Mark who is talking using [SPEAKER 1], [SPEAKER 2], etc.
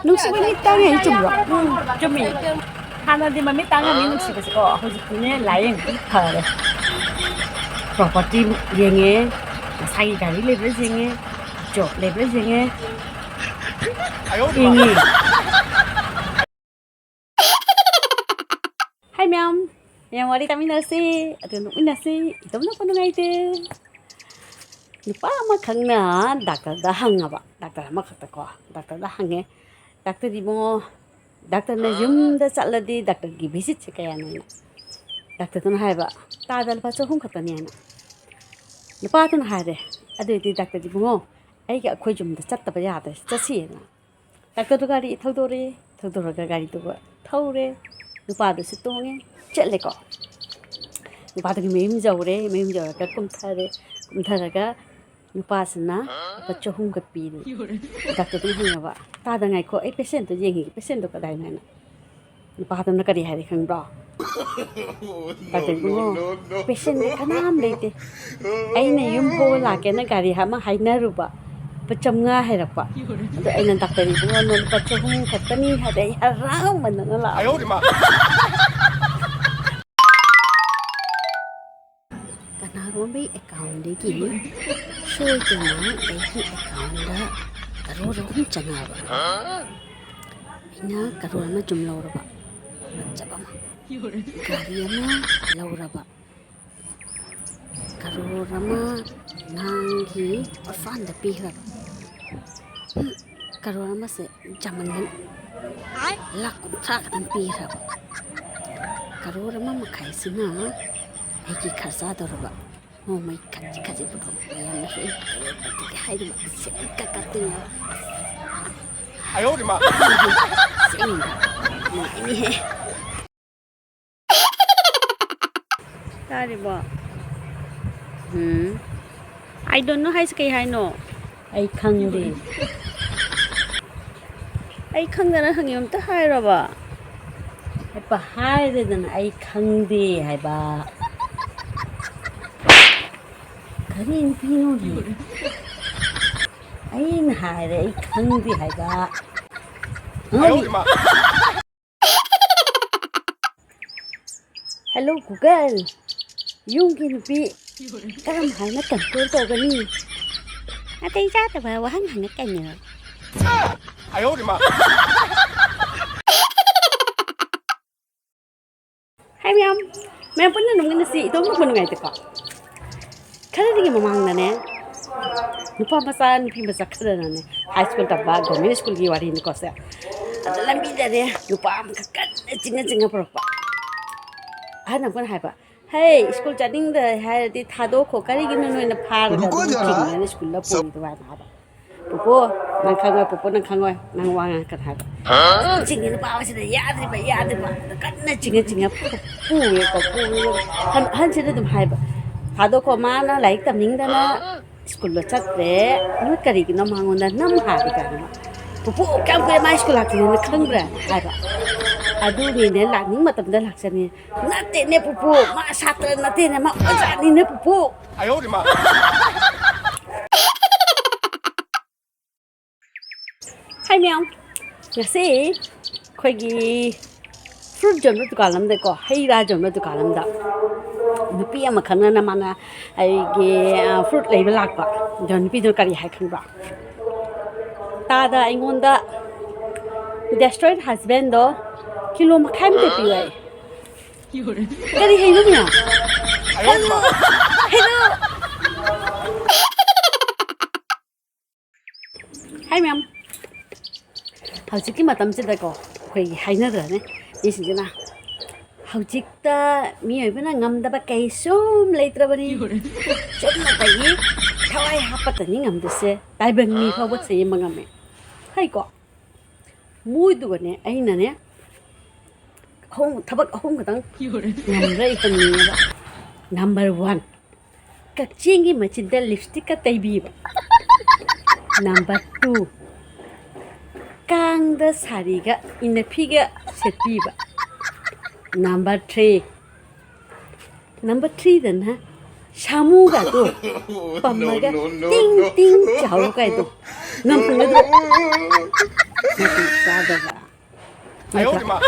[SPEAKER 1] ꯅꯨꯡꯁꯤꯕ ꯃꯤ ꯇꯥꯡꯉꯦ ꯆꯨꯝꯕ꯭ꯔꯣ? ꯆꯨꯝꯃꯤ. ꯍꯥꯟꯅꯗꯤ ꯃꯃꯤꯠ ꯇꯥꯡꯉꯝꯃꯤ ꯅꯨꯡꯁꯤꯕꯁꯤꯀꯣ ꯍꯧꯖꯤꯛꯇꯤꯅꯦ ꯂꯥꯏꯌꯦꯡꯕꯗꯤ ꯐꯔꯦ. ꯄ꯭ꯔꯣꯄꯔꯇꯤ ꯌꯦꯡꯉꯦ, ꯃꯁꯥꯒꯤ ꯒꯥꯔꯤ ꯂꯩꯕ꯭ꯔꯥ ꯌꯦꯡꯉꯦ, ꯖꯣꯕ ꯂꯩꯕ꯭ꯔꯥ ꯌꯦꯡꯉꯦ. ꯌꯦꯡꯉꯦ. Hi ma'am. Yang wari kami nasi, atau nokminnasi, itu mana pun ngai Lupa ama khangna doctor dah hangaba. Doctor ama khata ko. Doctor dah hange. Doctor di mo doctor na yum da chaladi doctor gi visit che kaya na. Doctor tun hai ba. Ta dal pa chahum khata ni na. Lupa tun hai de. Adu di doctor di mo ai ga khoi jum da chat ta ba ya da chasi na. Doctor tu gari thodore ga gari tu ba thaure. Lupa du si tonge chatle ko. Lupa tu gi mem jawre ka kum thare ga Nupasana, pachahum ka pili. Doctor tu hangaba. Tada ngai ko, patient tu yengi, patient tu kadai nana. Nupatan na kari hari khang bra. Doctor tu patient ni kanam leite. Ai na yum ho la ke na kari hama hai na ruba. Pacham nga hai rakpa. Tu ai na doctor ni non pachahum khatani hadai haram man na la. Ayo di ma. May account lagi show jana eigi account da karora hum changa ba ina karora ma jum laura ba chaba ma gari ma laura ba karora ma nangi orphan da pihra karora ma se jaman lak thak tan pihra karora ma makai sina eigi kharsa dorba Oh my God, kasi po ayan na siya. Hay di ba? Kakating. Ayaw di ba? Sing. Ini. Tadi ba? I don't know how to say hi no. I can't do. I can't na hangim ta hi ra ba. Ay pa hi din I can't di hay ba. Karin pino di. Ay nahai re khang di hai ba. Hello Google. Yung ki nupi karam hai na control to gani. Atay ja ta ba wahang hang kan yo. Ayo di ma. Hi ma'am. Ma'am pun na nokminnasi ito mo pun ngai ta ka. Kala mamang na ne nupa masa nupi masa kala na ne high school tabba government school ki wari ni ko sa adalam bi da ne nupa am kan jinga propa ana pun hai ba hey school chatting da hai di thado ko kari gi no na phar da ni school la pon da ba na ba popo nang khangoi nang wang kan hai ba jingi nupa wa se ya di ba kan na jinga pu ye ko pu han se da dum hai ba Hado ko mana like taming da na school lo chat re nu kari ki na mangon da nam ha di ka ma pupu kam ko ma school ak ni khang bra ha ba adu ni ne la ning matam da lak sani na te ne pupu ma satra na te ne ma oja ni ne pupu ayo di ma Hi meow ngasi khoi gi fruit jom na dukalam da ko hai ra jom na dukalam da nupi ama khana na mana ai ge fruit leiba lakpa don nupi do kari hai khang ba ta da ingon da destroyed husband do kilo ma khaim te pi wai kari hai no mya hello Hi ma'am hauji ki matam se da ko khoi hai na da ne isi na Hujikta mi bana ngamda ba kai sum leitra bani sum na tai thawai hapat ni ngamda se tai bang mi phaw se mangame hai ko mui du ne ai na ne hong thabak hong ka tang ngam rai tan ni ba number 1 kakching gi machin da lipstick ka tai bi ba number 2 kang da sari ga ina phi ga set bi ba Number 3 then ha shamu ga to pamaga ting ting chau ga to ngam na do 맞아.
[SPEAKER 2] 哎呦我的妈！